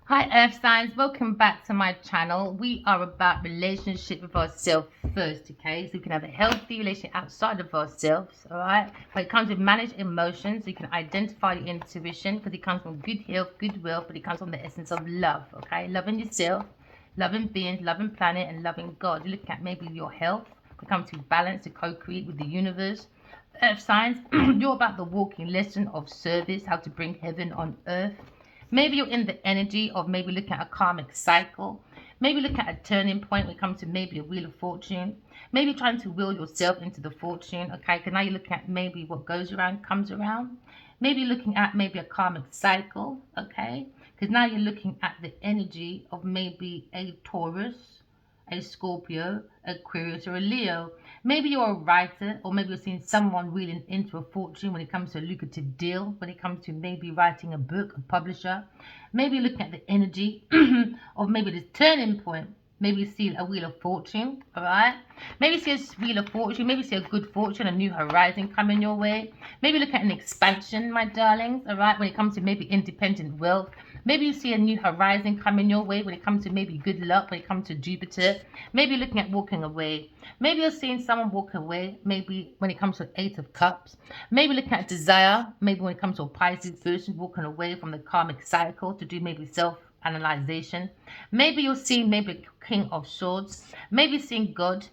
Hi Earth signs, welcome back to my channel. We are about relationship with ourselves first, okay? So we can have a healthy relationship outside of ourselves, all right? When it comes to manage emotions, you can identify your intuition because it comes from good health, good wealth, but it comes from the essence of love, okay? Loving yourself, loving beings, loving planet, and loving God. You look at maybe your health, we come to balance, to co-create with the universe. Earth signs, you're about the walking lesson of service, how to bring heaven on earth. Maybe you're in the energy of maybe looking at a karmic cycle. Maybe looking at a turning point when it comes to maybe a wheel of fortune. Maybe trying to will yourself into the fortune. Okay, because now you're looking at maybe what goes around comes around. Maybe looking at maybe a karmic cycle. Okay, because now you're looking at the energy of maybe a Taurus, a Scorpio, Aquarius, or a Leo. Maybe you're a writer, or maybe you're seeing someone reeling into a fortune when it comes to a lucrative deal, when it comes to maybe writing a book, a publisher. Maybe you're looking at the energy of maybe this turning point. Maybe you see a wheel of fortune, all right? Maybe you see a wheel of fortune, maybe you see a good fortune, a new horizon coming your way. Maybe look at an expansion, my darlings, all right? When it comes to maybe independent wealth. Maybe you see a new horizon coming your way when it comes to maybe good luck, when it comes to Jupiter. Maybe you're looking at walking away. Maybe you're seeing someone walk away, maybe when it comes to Eight of Cups. Maybe looking at desire, maybe when it comes to a Pisces person walking away from the karmic cycle to do maybe self-analyzation. Maybe you're seeing maybe a King of Swords. Maybe seeing God.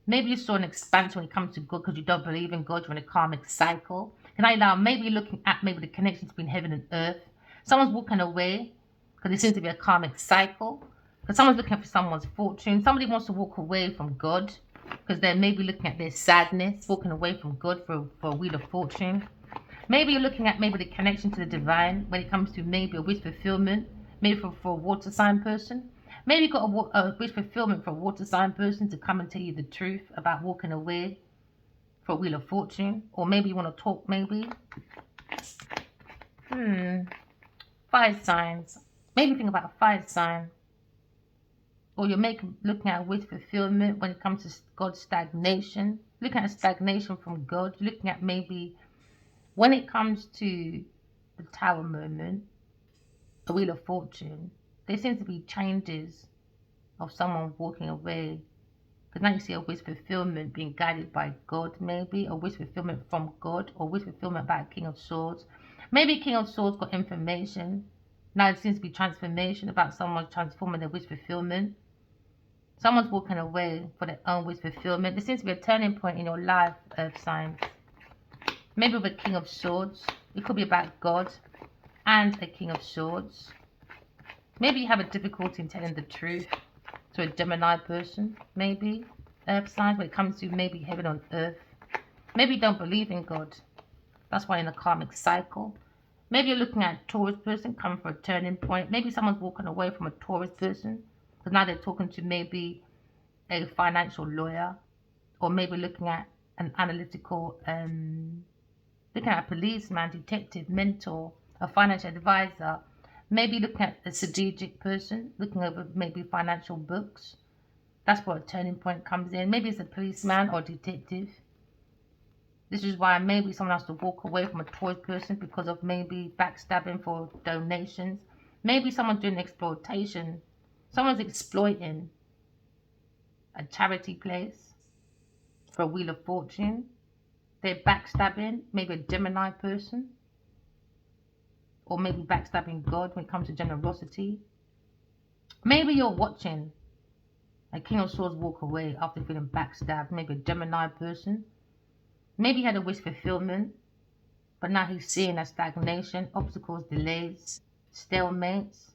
Maybe you saw an expansion when it comes to God because you don't believe in God. You're in a karmic cycle. Can I now maybe looking at maybe the connection between heaven and earth? Someone's walking away because it seems to be a karmic cycle. Because someone's looking for someone's fortune. Somebody wants to walk away from God because they're maybe looking at their sadness, walking away from God for a wheel of fortune. Maybe you're looking at maybe the connection to the divine when it comes to maybe a wish fulfillment, maybe for a water sign person. Maybe you got a wish fulfillment for a water sign person to come and tell you the truth about walking away for a wheel of fortune. Or maybe you want to talk maybe. Fire signs. Maybe think about a fire sign. Or you're looking at wish fulfillment when it comes to God's stagnation. Looking at stagnation from God. Looking at maybe when it comes to the tower moment, the wheel of fortune, there seems to be changes of someone walking away. Because now you see a wish fulfillment being guided by God, maybe a wish fulfillment from God, or wish fulfillment by a King of Swords. Maybe King of Swords got information. Now it seems to be transformation about someone transforming their wish fulfillment. Someone's walking away for their own wish fulfillment. There seems to be a turning point in your life, Earth signs. Maybe with a King of Swords. It could be about God and a King of Swords. Maybe you have a difficulty in telling the truth to a Gemini person, maybe. Earth signs when it comes to maybe heaven on earth. Maybe you don't believe in God. That's why in a karmic cycle. Maybe you're looking at a Taurus person coming for a turning point. Maybe someone's walking away from a Taurus person because now they're talking to maybe a financial lawyer, or maybe looking at an analytical, looking at a policeman, detective, mentor, a financial advisor. Maybe looking at a strategic person, looking over maybe financial books. That's where a turning point comes in. Maybe it's a policeman or detective. This is why maybe someone has to walk away from a Taurus person because of maybe backstabbing for donations. Maybe someone's doing exploitation. Someone's exploiting a charity place for a wheel of fortune. They're backstabbing maybe a Gemini person, or maybe backstabbing God when it comes to generosity. Maybe you're watching a King of Swords walk away after feeling backstabbed, maybe a Gemini person. Maybe he had a wish fulfillment, but now he's seeing a stagnation, obstacles, delays, stalemates.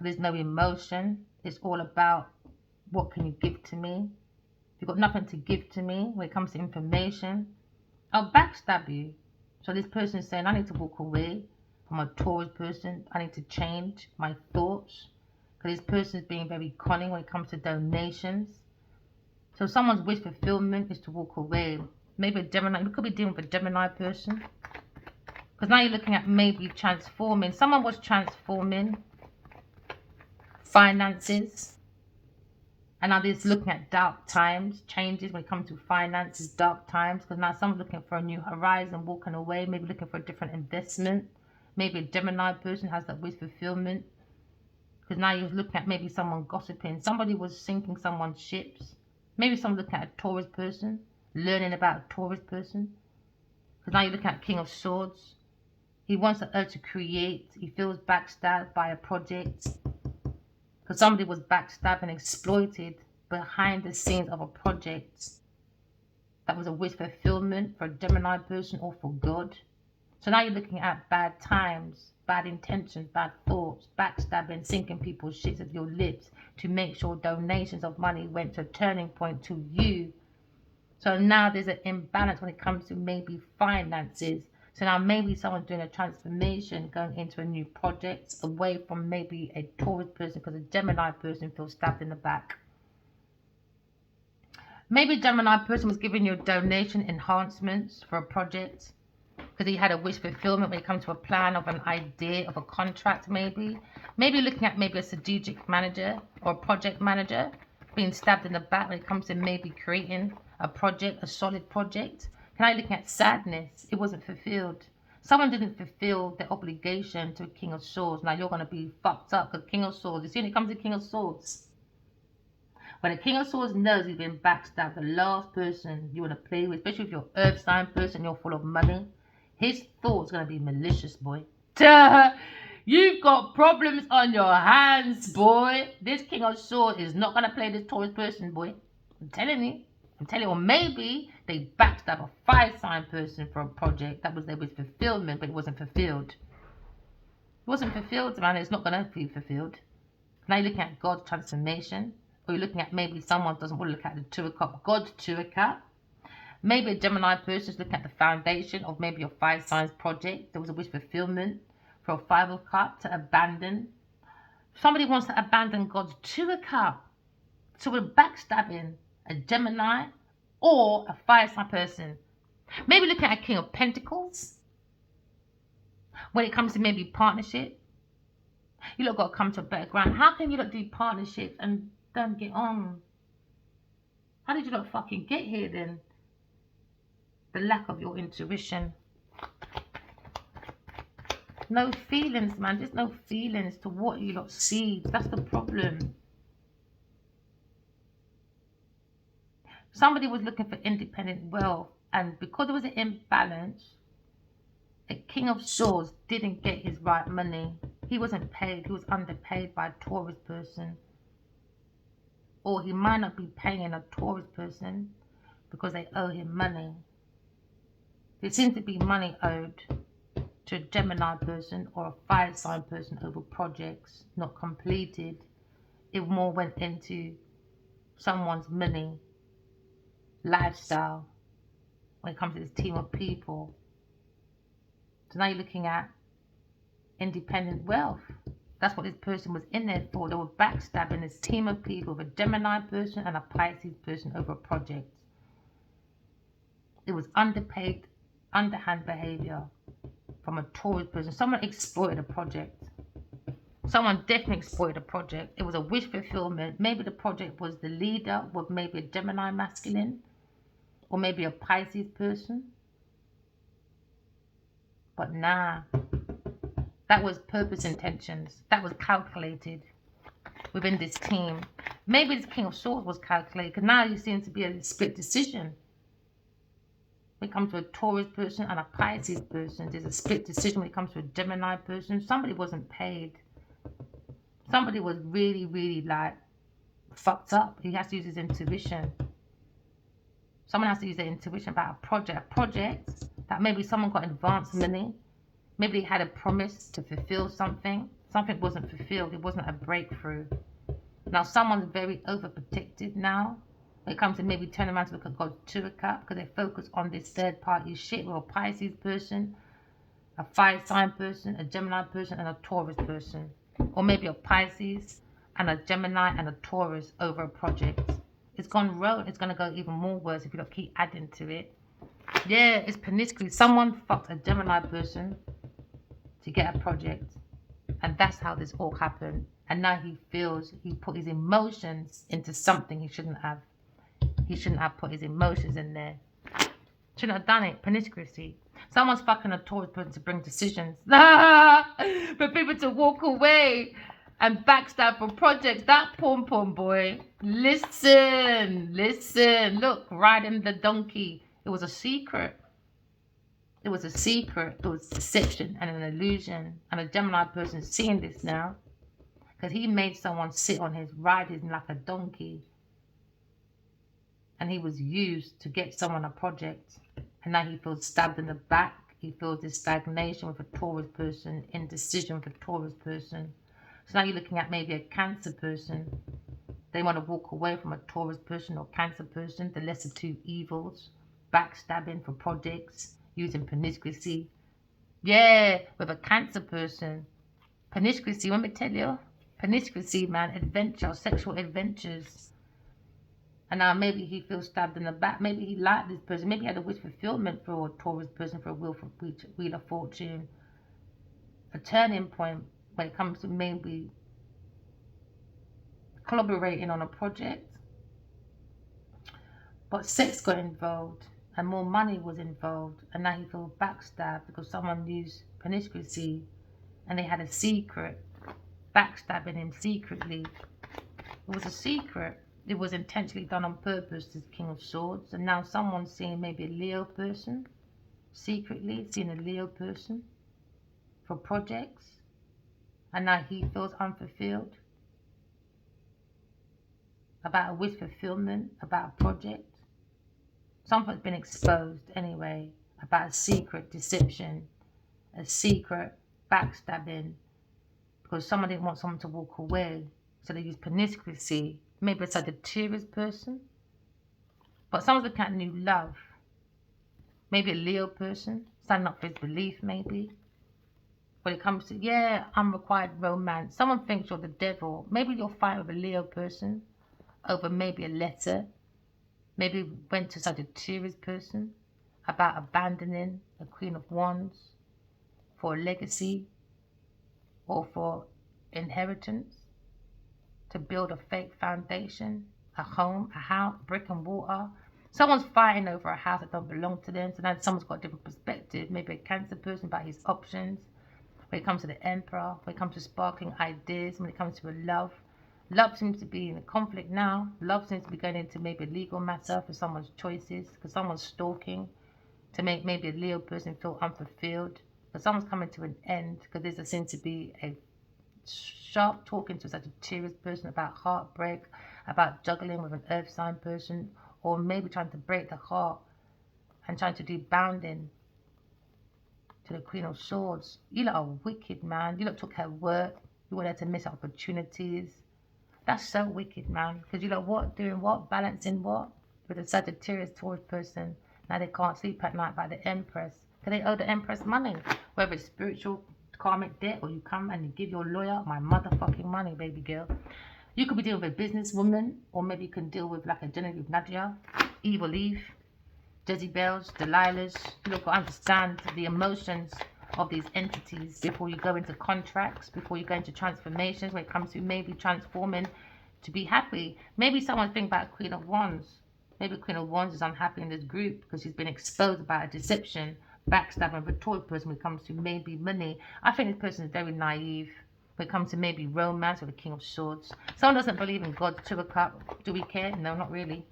There's no emotion. It's all about what can you give to me? If you've got nothing to give to me when it comes to information, I'll backstab you. So this person is saying, I need to walk away from a Taurus person. I need to change my thoughts. Because this person is being very cunning when it comes to donations. So someone's wish fulfillment is to walk away. Maybe a Gemini. We could be dealing with a Gemini person. Because now you're looking at maybe transforming. Someone was transforming finances. And now they're looking at dark times, changes when it comes to finances, dark times. Because now someone's looking for a new horizon, walking away, maybe looking for a different investment. Maybe a Gemini person has that wish fulfillment. Because now you're looking at maybe someone gossiping. Somebody was sinking someone's ships. Maybe someone looking at a Taurus person, learning about a Taurus person. Because now you're looking at King of Swords. He wants the urge to create. He feels backstabbed by a project. Because somebody was backstabbed and exploited behind the scenes of a project that was a wish fulfillment for a Gemini person or for God. So now you're looking at bad times, bad intentions, bad thoughts, backstabbing, sinking people's shits with your lips to make sure donations of money went to a turning point to you. So now there's an imbalance when it comes to maybe finances. So now maybe someone's doing a transformation, going into a new project, away from maybe a Taurus person, because a Gemini person feels stabbed in the back. Maybe a Gemini person was giving you donation enhancements for a project because he had a wish fulfillment when it comes to a plan of an idea of a contract, maybe. Maybe looking at maybe a strategic manager or a project manager being stabbed in the back when it comes to maybe creating a project, a solid project. Can I look at sadness? It wasn't fulfilled. Someone didn't fulfill their obligation to a King of Swords. Now you're going to be fucked up because King of Swords, you see when it comes to King of Swords, when a King of Swords knows he's been backstabbed, the last person you want to play with, especially if you're an earth sign person, you're full of money, his thoughts going to be malicious, boy. You've got problems on your hands, boy. This King of Swords is not going to play this Taurus person, boy. I'm telling you. Or maybe they backstab a fire sign person for a project that was there with fulfillment, but it wasn't fulfilled. It wasn't fulfilled, man. It's not going to be fulfilled. Now you're looking at God's transformation. Or you're looking at maybe someone doesn't want to look at the Two of Cups, God's Two of Cups. Maybe a Gemini person is looking at the foundation of maybe your fire signs project. There was a wish fulfillment for a Five of Cups to abandon. Somebody wants to abandon God's Two of Cups. So we're backstabbing a Gemini or a fire sign person. Maybe looking at a King of Pentacles. When it comes to maybe partnership, you lot got to come to a better ground. How can you not do partnerships and don't get on? How did you not fucking get here then? The lack of your intuition. No feelings, man. There's no feelings to what you lot see. That's the problem. Somebody was looking for independent wealth, and because there was an imbalance, a King of Swords didn't get his right money. He wasn't paid. He was underpaid by a Taurus person. Or he might not be paying a Taurus person because they owe him money. There seems to be money owed to a Gemini person or a fire sign person over projects not completed. It more went into someone's money, lifestyle, when it comes to this team of people. So now you're looking at independent wealth. That's what this person was in there for. They were backstabbing this team of people, with a Gemini person and a Pisces person over a project. It was underpaid, underhand behavior from a Taurus person. Someone exploited a project. Someone definitely exploited a project. It was a wish fulfillment. Maybe the project was the leader with maybe a Gemini masculine or maybe a Pisces person. But nah. That was purpose intentions. That was calculated within this team. Maybe this King of Swords was calculated, because now it seems to be a split decision. When it comes to a Taurus person and a Pisces person, there's a split decision when it comes to a Gemini person. Somebody wasn't paid. Somebody was really, really like fucked up. He has to use his intuition. Someone has to use their intuition about a project that maybe someone got advance money. Maybe they had a promise to fulfill something. Something wasn't fulfilled. It wasn't a breakthrough. Now someone's very overprotected now. When it comes to maybe turn around to look at God's Two of Cups, because they focus on this third party shit with a Pisces person, a fire sign person, a Gemini person, and a Taurus person. Or maybe a Pisces and a Gemini and a Taurus over a project. It's gone rogue. It's going to go even more worse if you don't keep adding to it. Yeah, it's pernicious. Someone fucked a Gemini person to get a project, and that's how this all happened. And now he feels he put his emotions into something he shouldn't have. He shouldn't have put his emotions in there. Shouldn't have done it. Pernicious. Someone's fucking a Taurus person to bring decisions. For people to walk away. and backstab for projects. That pom boy. Listen. Look, riding the donkey. It was a secret. It was a secret. It was deception and an illusion. And a Gemini person is seeing this now. Because he made someone sit on his riding like a donkey. And he was used to get someone a project. And now he feels stabbed in the back. He feels this stagnation with a Taurus person, indecision with a Taurus person. So now you're looking at maybe a Cancer person. They want to walk away from a Taurus person or Cancer person, the lesser two evils. Backstabbing for projects, using promiscuity. Yeah, with a Cancer person. Promiscuity, let me tell you. Promiscuity, man, adventure, sexual adventures. And now maybe he feels stabbed in the back. Maybe he liked this person. Maybe he had a wish fulfillment for a Taurus person, for a wheel of fortune. A turning point when it comes to maybe collaborating on a project. But sex got involved and more money was involved. And now he feels backstabbed because someone used promiscuity and they had a secret. Backstabbing him secretly. It was a secret. It was intentionally done on purpose, this King of Swords. And now someone's seeing maybe a Leo person, secretly seeing a Leo person for projects. And now he feels unfulfilled about a wish fulfillment, about a project. Something's been exposed anyway about a secret deception, a secret backstabbing, because someone didn't want someone to walk away, so they used promiscuity. Maybe it's like a Sagittarius person, but someone's looking at new love. Maybe a Leo person, standing up for his belief maybe. When it comes to, yeah, unrequited romance. Someone thinks you're the devil. Maybe you'll fight with a Leo person over maybe a letter. Maybe went to such a Sagittarius person about abandoning the Queen of Wands for a legacy or for inheritance, to build a fake foundation, a home, a house, brick and mortar. Someone's fighting over a house that don't belong to them, so now someone's got a different perspective. Maybe a Cancer person about his options. When it comes to the Emperor, when it comes to sparkling ideas, when it comes to a love. Love seems to be in a conflict now. Love seems to be going into maybe a legal matter for someone's choices, because someone's stalking to make maybe a Leo person feel unfulfilled. But someone's coming to an end because there seems to be a sharp talking to such a Sagittarius person about heartbreak, about juggling with an earth sign person, or maybe trying to break the heart and trying to do bounding to the Queen of Swords. You lot are wicked, man. You lot took her work. You want her to miss opportunities. That's so wicked, man. Because you lot what? Doing what? Balancing what? With a Sagittarius Taurus person. Now they can't sleep at night by the Empress. Because they owe the Empress money. Whether it's spiritual karmic debt, or you come and you give your lawyer my motherfucking money, baby girl. You could be dealing with a businesswoman, or maybe you can deal with like a Genevieve Nadia, Evil Eve, Jezebels, Delilahs. You look, understand the emotions of these entities before you go into contracts, before you go into transformations, when it comes to maybe transforming to be happy. Maybe someone think about Queen of Wands. Maybe Queen of Wands is unhappy in this group because she's been exposed by a deception, backstabbing, rhetorical person when it comes to maybe money. I think this person is very naive when it comes to maybe romance or the King of Swords. Someone doesn't believe in God's sugar cup. Do we care? No, not really.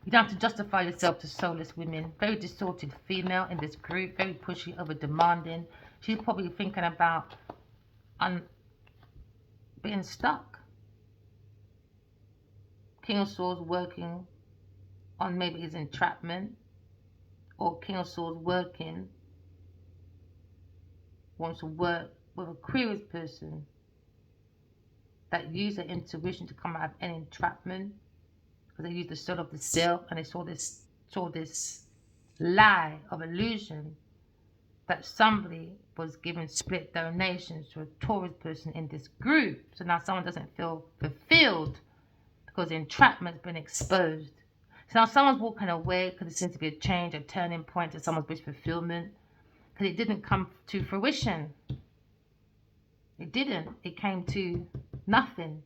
You don't have to justify yourself to soulless women. Very distorted female in this group. Very pushy, over demanding. She's probably thinking about being stuck. King of Swords working on maybe his entrapment. Or King of Swords wants to work with a Aquarius person that use their intuition to come out of any entrapment, because they used the sword of the self and they saw this lie of illusion that somebody was giving split donations to a Taurus person in this group. So now someone doesn't feel fulfilled because the entrapment's been exposed. So now someone's walking away because there seems to be a change, a turning point to someone's wish fulfillment, because it didn't come to fruition. It didn't. It came to nothing.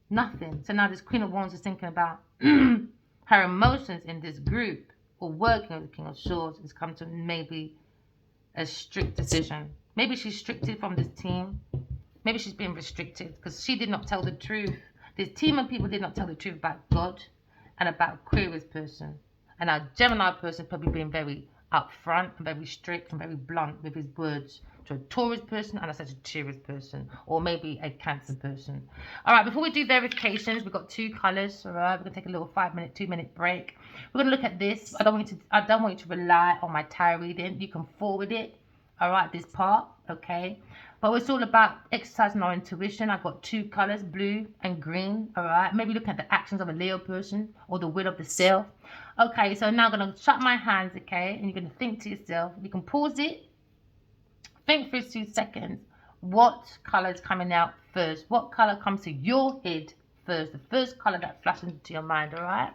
Nothing. So now this Queen of Wands is thinking about her emotions in this group, or working with the King of Swords, has come to maybe a strict decision. Maybe she's restricted from this team. Maybe she's being restricted because she did not tell the truth. This team of people did not tell the truth about God and about Aquarius person. And our Gemini person probably being very upfront and very strict and very blunt with his words to a Taurus person and a Sagittarius person, or maybe a Cancer person. All right, before we do verifications, we've got 2 colors. All right, we're gonna take a little 5-minute, 2-minute break. We're gonna look at this. I don't want you to rely on my tarot reading. You can forward it. All right, this part, okay. But it's all about exercising our intuition. I've got 2 colors, blue and green. All right, maybe look at the actions of a Leo person or the will of the self. Okay, so now I'm gonna shut my hands, okay, and you're gonna think to yourself. You can pause it, think for 2 seconds. What color is coming out first? What color comes to your head first? The first color that flashes into your mind. All right.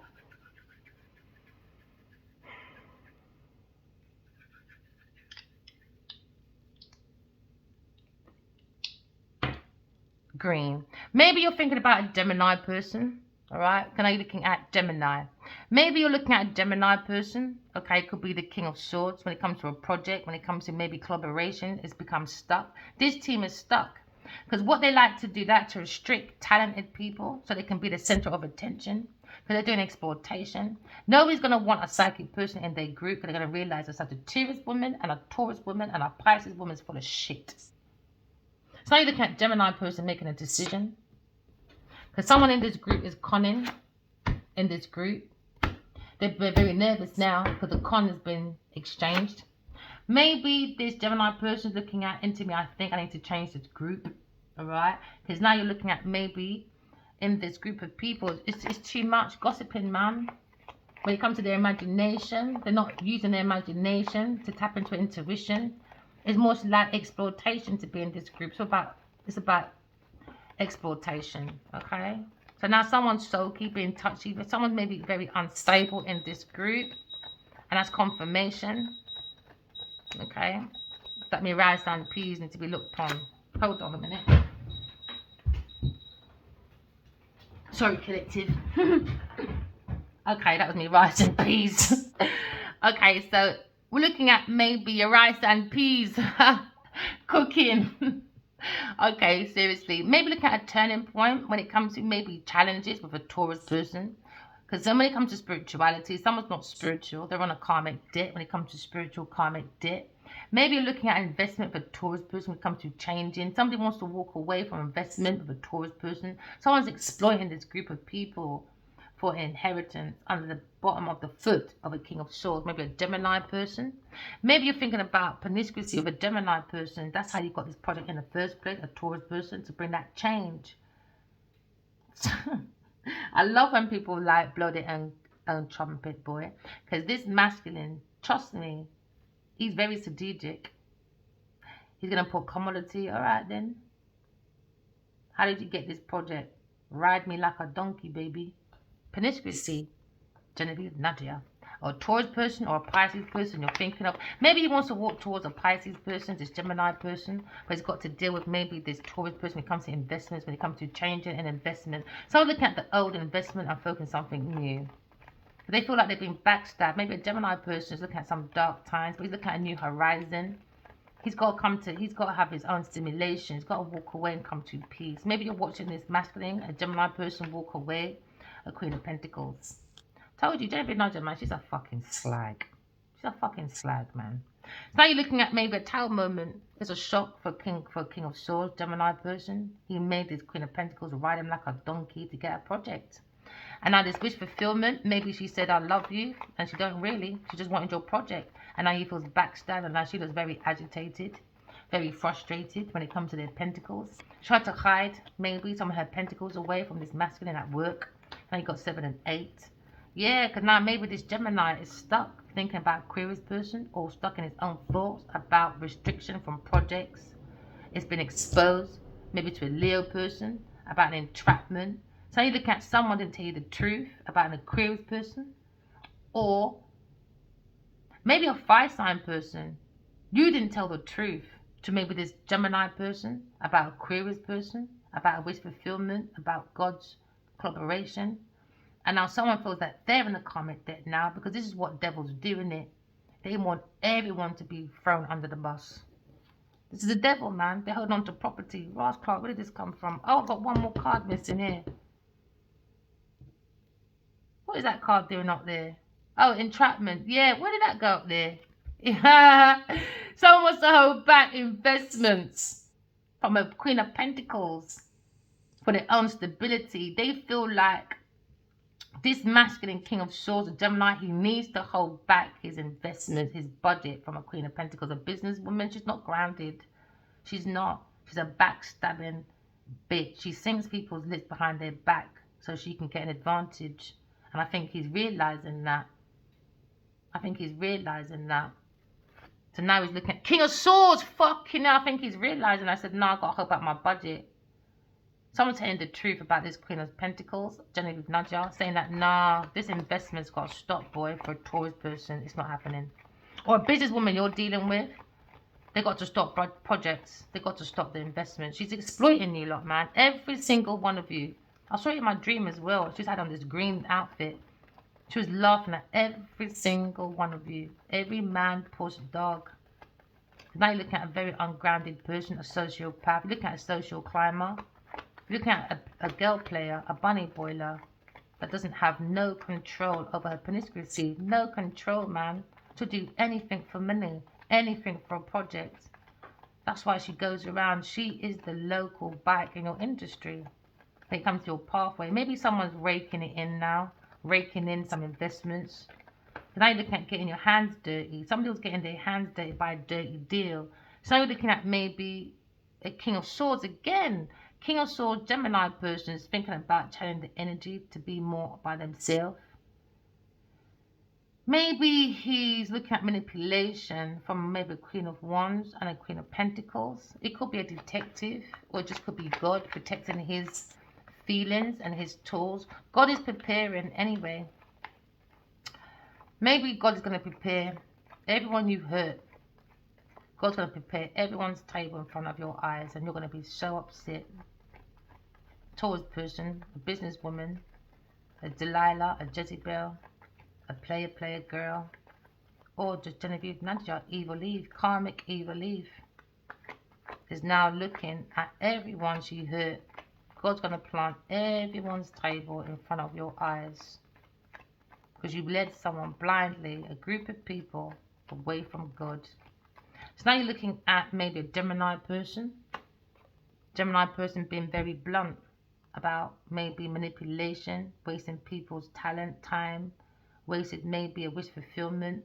Green. Maybe you're thinking about a Gemini person. All right. Can I be looking at Gemini? Maybe you're looking at a Gemini person. Okay. It could be the King of Swords. When it comes to a project, when it comes to maybe collaboration, it's become stuck. This team is stuck because what they like to do, that to restrict talented people so they can be the center of attention. Because they're doing exploitation. Nobody's going to want a psychic person in their group because they're going to realize a Sagittarius woman and a Taurus woman and a Pisces woman is full of shit. So now you're looking at Gemini person making a decision. Because someone in this group is conning in this group. They're very nervous now because the con has been exchanged. Maybe this Gemini person is looking at into me. I think I need to change this group. All right. Because now you're looking at maybe in this group of people. It's too much gossiping, man. When it comes to their imagination, they're not using their imagination to tap into intuition. It's more like exploitation to be in this group. It's about exploitation, okay? So now someone's sulky, being touchy, but someone's maybe very unstable in this group, and that's confirmation, okay? That may rise down peas need to be looked on. Hold on a minute. Sorry, collective. Okay, that was me rice and peas. Okay, so we're looking at maybe your rice and peas cooking. Okay, seriously. Maybe look at a turning point when it comes to maybe challenges with a Taurus person. Because then when it comes to spirituality, someone's not spiritual. They're on a karmic debt when it comes to spiritual karmic debt. Maybe you're looking at investment for a Taurus person when it comes to changing. Somebody wants to walk away from investment with a Taurus person. Someone's exploiting this group of people for inheritance under the bottom of the foot of a King of Swords. Maybe a Gemini person. Maybe you're thinking about promiscuity of a Gemini person. That's how you got this project in the first place, a Taurus person, to bring that change. I love when people like blow their own trumpet, boy. Because this masculine, trust me, he's very strategic. He's going to put commodity. All right, then. How did you get this project? Ride me like a donkey, baby. Promiscuity, Genevieve, Nadia, or a Taurus person or a Pisces person you're thinking of. Maybe he wants to walk towards a Pisces person, this Gemini person, but he's got to deal with maybe this Taurus person when it comes to investments, when it comes to changing an investment. So looking at the old investment and focusing on something new. But they feel like they've been backstabbed. Maybe a Gemini person is looking at some dark times, but he's looking at a new horizon. He's got to have his own stimulation. He's got to walk away and come to peace. Maybe you're watching this masculine, a Gemini person walk away, a Queen of Pentacles. Told you, Genevieve Nadia, man, she's a fucking slag. She's a fucking slag, man. So now you're looking at maybe a Tower moment. It's a shock for King of Swords, Gemini person. He made this Queen of Pentacles ride him like a donkey to get a project. And now this wish fulfillment, maybe she said, I love you, and she don't really. She just wanted your project. And now he feels backstabbed, and now she was very agitated, very frustrated when it comes to their pentacles. She tried to hide maybe some of her pentacles away from this masculine at work. Now you got 7 and 8. Yeah, because now maybe this Gemini is stuck thinking about Aquarius person or stuck in his own thoughts about restriction from projects. It's been exposed maybe to a Leo person about an entrapment. So you look at someone didn't tell you the truth about an Aquarius person, or maybe a fire sign person. You didn't tell the truth to maybe this Gemini person about Aquarius person, about a wish fulfillment, about God's collaboration. And now someone feels that they're in the karmic debt now because this is what devils do, innit? They want everyone to be thrown under the bus. This is the devil, man. They hold on to property. Ross Clark, where did this come from? Oh, I've got one more card missing here. What is that card doing up there? Oh, entrapment. Yeah, where did that go up there? Someone wants to hold back investments from a Queen of Pentacles for their own stability. They feel like this masculine King of Swords, a Gemini, he needs to hold back his investments, his budget from a Queen of Pentacles. A businesswoman, she's not grounded. She's not. She's a backstabbing bitch. She sinks people's lips behind their back so she can get an advantage. And I think he's realizing that. So now he's looking at King of Swords. Fucking hell, I think he's realizing. I said, no, I've got to hold back my budget. Someone's saying the truth about this Queen of Pentacles, Genevieve Nadja, saying that, nah, this investment's got to stop, boy, for a Taurus person. It's not happening. Or a businesswoman you're dealing with, they got to stop projects. They got to stop the investment. She's exploiting you lot, man. Every single one of you. I saw it in my dream as well. She's had on this green outfit. She was laughing at every single one of you. Every man, puss, dog. Now you're looking at a very ungrounded person, a sociopath. You're looking at a social climber. You're looking at a girl player, a bunny boiler that doesn't have no control over her promiscuity. No control, man. To do anything for money, anything for a project. That's why she goes around. She is the local bike in your industry. When it comes to your pathway, maybe someone's raking it in now, raking in some investments. Now you're looking at getting your hands dirty. Somebody was getting their hands dirty by a dirty deal. So you're looking at maybe a King of Swords again. King of Swords, Gemini person is thinking about channeling the energy to be more by themselves. Maybe he's looking at manipulation from maybe a Queen of Wands and a Queen of Pentacles. It could be a detective, or it just could be God protecting his feelings and his tools. God is preparing anyway. Maybe God is going to prepare everyone you've hurt. God's going to prepare everyone's table in front of your eyes, and you're going to be so upset. Taurus person, a businesswoman, a Delilah, a Jezebel, a player girl, or just Genevieve Nadja, Evil Eve, karmic Evil Eve, is now looking at everyone she hurt. God's going to plant everyone's table in front of your eyes because you led someone blindly, a group of people, away from God. So now you're looking at maybe a Gemini person being very blunt about maybe manipulation, wasting people's talent, time, wasted maybe a wish fulfillment.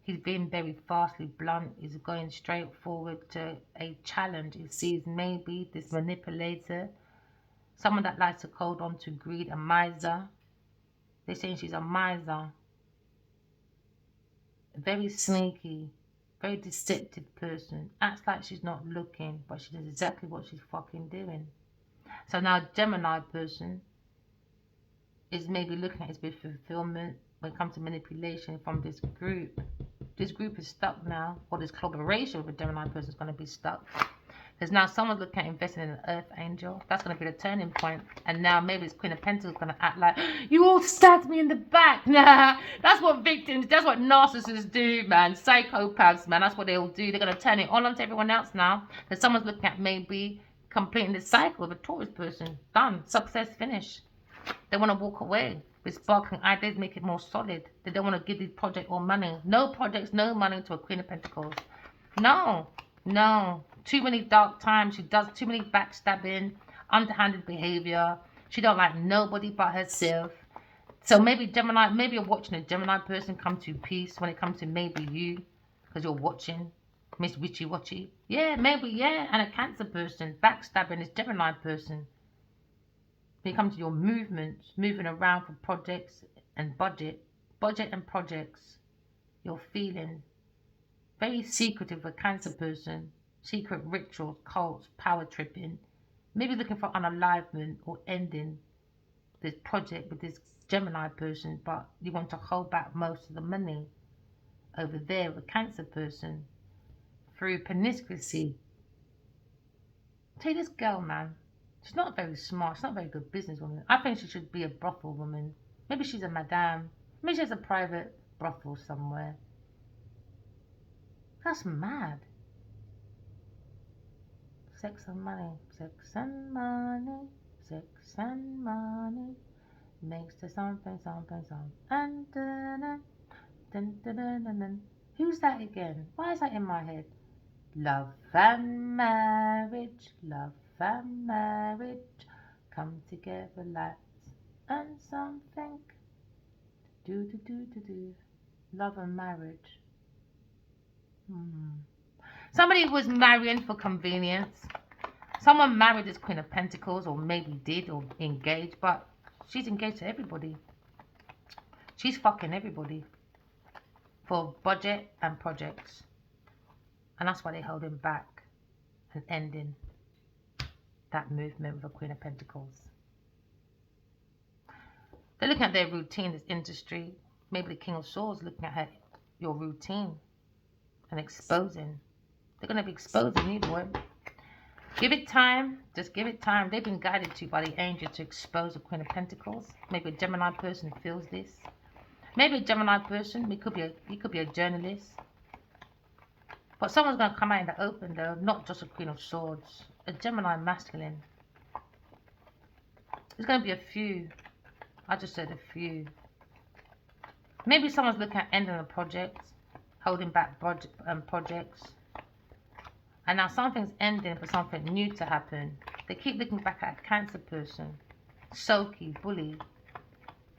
He's being very fastly blunt. He's going straight forward to a challenge. He sees maybe this manipulator, someone that likes to hold on to greed, a miser. They're saying she's a miser. Very sneaky, very deceptive person. Acts like she's not looking, but she knows exactly what she's fucking doing. So now Gemini person is maybe looking at his wish fulfillment when it comes to manipulation from this group. This group is stuck now, or this collaboration with a Gemini person is going to be stuck. Because now someone's looking at investing in an earth angel. That's going to be the turning point. And now maybe this Queen of Pentacles is going to act like, you all stabbed me in the back. Nah, that's what victims, that's what narcissists do, man. Psychopaths, man. That's what they'll do. They're going to turn it on onto everyone else now. Because someone's looking at maybe completing the cycle of a Taurus person. Done. Success, finish. They want to walk away with sparkling ideas, make it more solid. They don't want to give this project all money. No projects, no money to a Queen of Pentacles. No. Too many dark times. She does too many backstabbing, underhanded behavior. She don't like nobody but herself. So maybe Gemini, maybe you're watching a Gemini person come to peace when it comes to maybe you, because you're watching Miss Witchy Watchy. Yeah, maybe, yeah. And a Cancer person, backstabbing is Gemini person. When it comes to your movements, moving around for projects and budget and projects, you're feeling very secretive, a Cancer person, secret rituals, cults, power tripping, maybe looking for unalivement or ending this project with this Gemini person, but you want to hold back most of the money over there with a Cancer person through promiscuity. Tell this girl, man, she's not very smart. She's not a very good businesswoman. I think she should be a brothel woman. Maybe she's a madame. Maybe she has a private brothel somewhere. That's mad. Sex and money. Sex and money. Sex and money. Makes the something, something, something. And dun, dun, dun, dun, dun, dun. Who's that again? Why is that in my head? Love and marriage. Love and marriage. Come together, let's and something. Do, do, do, do, do. Love and marriage. Somebody was marrying for convenience. Someone married as Queen of Pentacles, or maybe did, or engaged, but she's engaged to everybody. She's fucking everybody for budget and projects. And that's why they're holding back and ending that movement with a Queen of Pentacles. They're looking at their routine, this industry. Maybe the King of Swords looking at your routine and exposing. They're going to be exposing you, boy. Give it time. Just give it time. They've been guided to by the angel to expose the Queen of Pentacles. Maybe a Gemini person feels this. Maybe a Gemini person. He could be a journalist. But someone's going to come out in the open, though. Not just a Queen of Swords. A Gemini masculine. There's going to be a few. I just said a few. Maybe someone's looking at ending a project. Holding back projects. And now something's ending for something new to happen. They keep looking back at a Cancer person. Sulky, bully.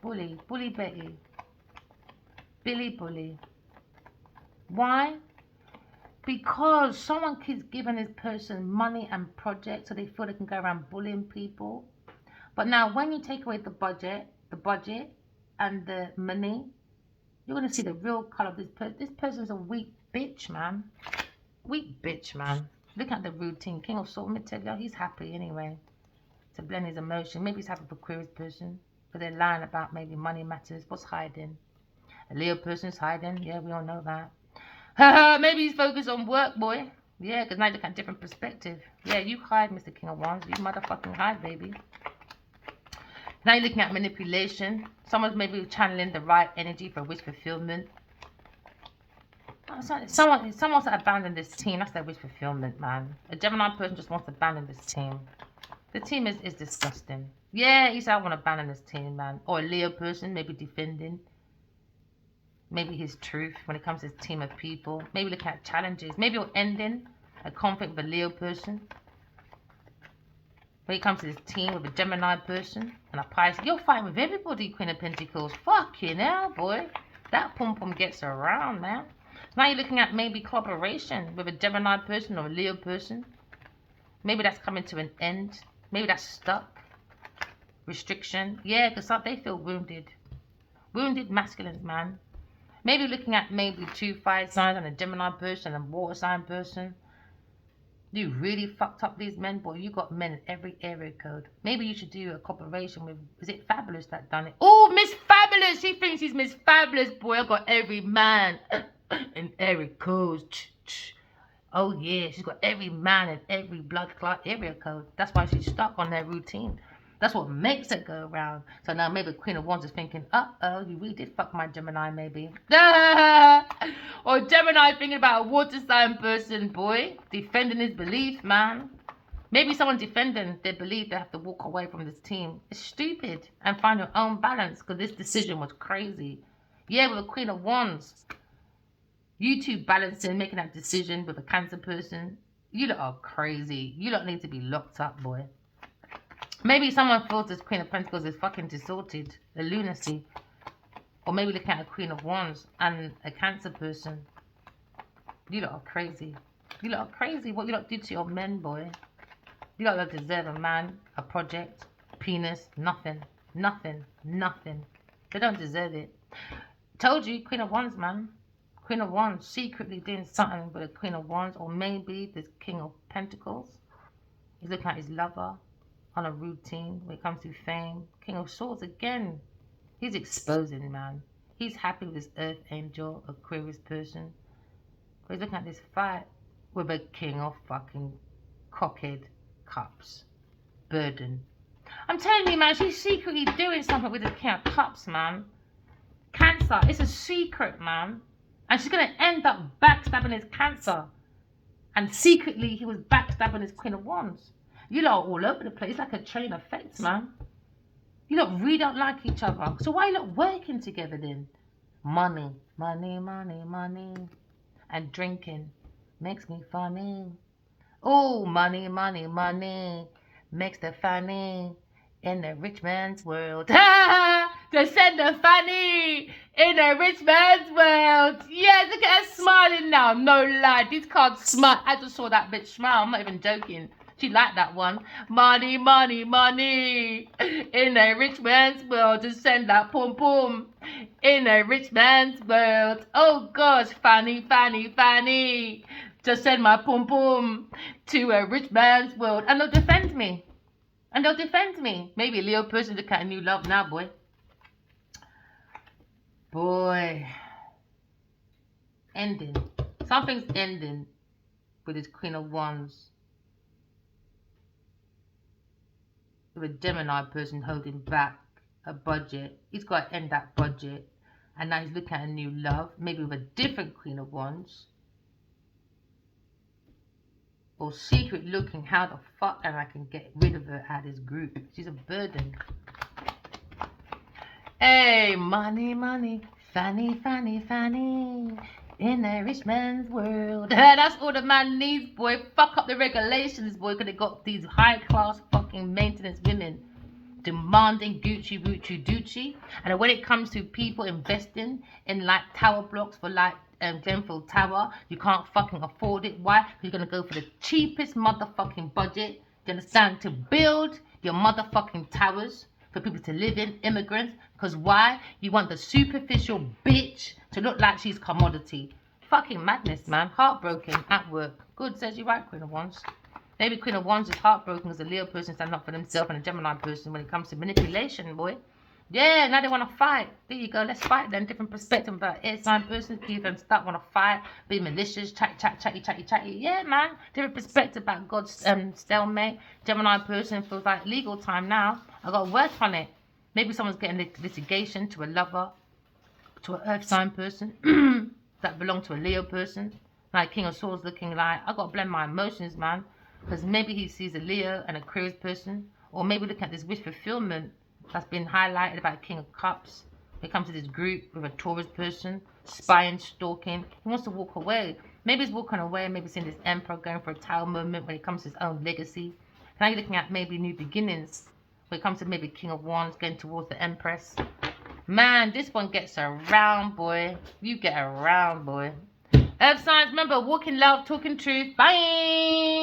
Bully, bully Betty. Billy bully. Why? Because someone keeps giving this person money and projects so they feel they can go around bullying people. But now when you take away the budget and the money, you're going to see the real colour of this person. This person's a weak bitch, man. Weak bitch, man. Look at the routine. King of Swords, let me tell you, he's happy anyway. To blend his emotion. Maybe he's happy for Aquarius person. But they're lying about maybe money matters. What's hiding? A Leo person's hiding. Yeah, we all know that. Maybe he's focused on work, boy. Yeah, because now you look at a different perspective. Yeah, you hide, Mr. King of Wands. You motherfucking hide, baby. Now you're looking at manipulation. Someone's maybe channeling the right energy for wish fulfillment. Someone wants to abandon this team. That's their wish fulfillment, man. A Gemini person just wants to abandon this team. The team is disgusting. Yeah, he said, I want to abandon this team, man. Or a Leo person, maybe defending. Maybe his truth when it comes to this team of people. Maybe looking at challenges. Maybe you're ending a conflict with a Leo person. When it comes to this team with a Gemini person and a Pisces, you're fighting with everybody, Queen of Pentacles. Fucking hell, boy. That pom-pom gets around, man. Now you're looking at maybe cooperation with a Gemini person or a Leo person. Maybe that's coming to an end. Maybe that's stuck. Restriction. Yeah, because they feel wounded. Wounded masculines, man. Maybe looking at maybe 2 fire signs and a Gemini person and a water sign person. You really fucked up these men, boy. You got men in every area code. Maybe you should do a cooperation with, is it Fabulous that done it? Oh, Miss Fabulous. She thinks she's Miss Fabulous, boy. I got every man in area codes. Oh, yeah. She's got every man in every blood clot area code. That's why she's stuck on their routine. That's what makes it go around. So now maybe Queen of Wands is thinking, uh-oh, you really did fuck my Gemini, maybe. Or Gemini thinking about a water sign person, boy. Defending his belief, man. Maybe someone defending their belief they have to walk away from this team. It's stupid. And find your own balance, because this decision was crazy. Yeah, with a Queen of Wands. You two balancing, making that decision with a Cancer person. You lot are crazy. You lot need to be locked up, boy. Maybe someone feels this Queen of Pentacles is fucking distorted, a lunacy. Or maybe looking at a Queen of Wands and a Cancer person. You lot are crazy. You lot are crazy. What you lot do to your men, boy. You lot don't deserve a man, a project, penis, nothing. Nothing. Nothing. They don't deserve it. Told you, Queen of Wands, man. Queen of Wands secretly doing something with a Queen of Wands. Or maybe this King of Pentacles. He's looking at his lover. On a routine when it comes to fame. King of Swords again. He's exposing, man. He's happy with this Earth Angel, Aquarius person. But he's looking at this fight with a King of fucking cockhead cups. Burden. I'm telling you, man, she's secretly doing something with the King of Cups, man. Cancer. It's a secret, man. And she's going to end up backstabbing his Cancer. And secretly, he was backstabbing his Queen of Wands. You lot are all over the place. It's like a train of effects, man. You lot really don't like each other. So why are you not working together then? Money, money, money, money. And drinking makes me funny. Oh, money, money, money makes the funny in the rich man's world. To send the funny in the rich man's world. Yeah, look at her smiling now. No lie, these cards smile. I just saw that bitch smile. I'm not even joking. She liked that one. Money, money, money in a rich man's world. To send that pom pom in a rich man's world. Oh gosh, funny, funny, funny. To send my pom pom to a rich man's world. And they'll defend me. And they'll defend me. Maybe a Leo person look at a new love now, boy. Boy. Ending. Something's ending with this Queen of Wands. With a Gemini person holding back a budget. He's got to end that budget. And now he's looking at a new love. Maybe with a different Queen of Wands. Or secret looking how the fuck and I can get rid of her out of this group. She's a burden. Hey, money, money, fanny, fanny, fanny, in a rich man's world. That's all the man needs, boy. Fuck up the regulations, boy, because they got these high class fucking maintenance women demanding Gucci, Gucci, Gucci. And when it comes to people investing in like tower blocks for like Glenfield Tower, you can't fucking afford it. Why? You're gonna go for the cheapest motherfucking budget. You understand? To build your motherfucking towers for people to live in, immigrants. Because why? You want the superficial bitch to look like she's commodity. Fucking madness, man. Heartbroken at work. Good, says you right, Queen of Wands. Maybe Queen of Wands is heartbroken as a Leo person standing up for themselves and a Gemini person when it comes to manipulation, boy. Yeah, now they want to fight. There you go. Let's fight then. Different perspective about air sign person. Keep them stuck, want to fight. Be malicious. Chatty. Yeah, man. Different perspective about God's stalemate. Gemini person feels like legal time now. I got to work on it. Maybe someone's getting litigation to a lover, to an earth sign person that belong to a Leo person. Like King of Swords looking like, I got to blend my emotions, man. Because maybe he sees a Leo and a Aquarius person. Or maybe look at this wish fulfillment that's been highlighted about King of Cups. When it comes to this group with a Taurus person, spying, stalking. He wants to walk away. Maybe he's walking away, maybe seeing this Emperor going for a tower moment when it comes to his own legacy. Now you're looking at maybe new beginnings. When it comes to maybe King of Wands going towards the Empress. Man, this one gets around, boy. You get around, boy. Earth signs, remember, walking love, talking truth. Bye!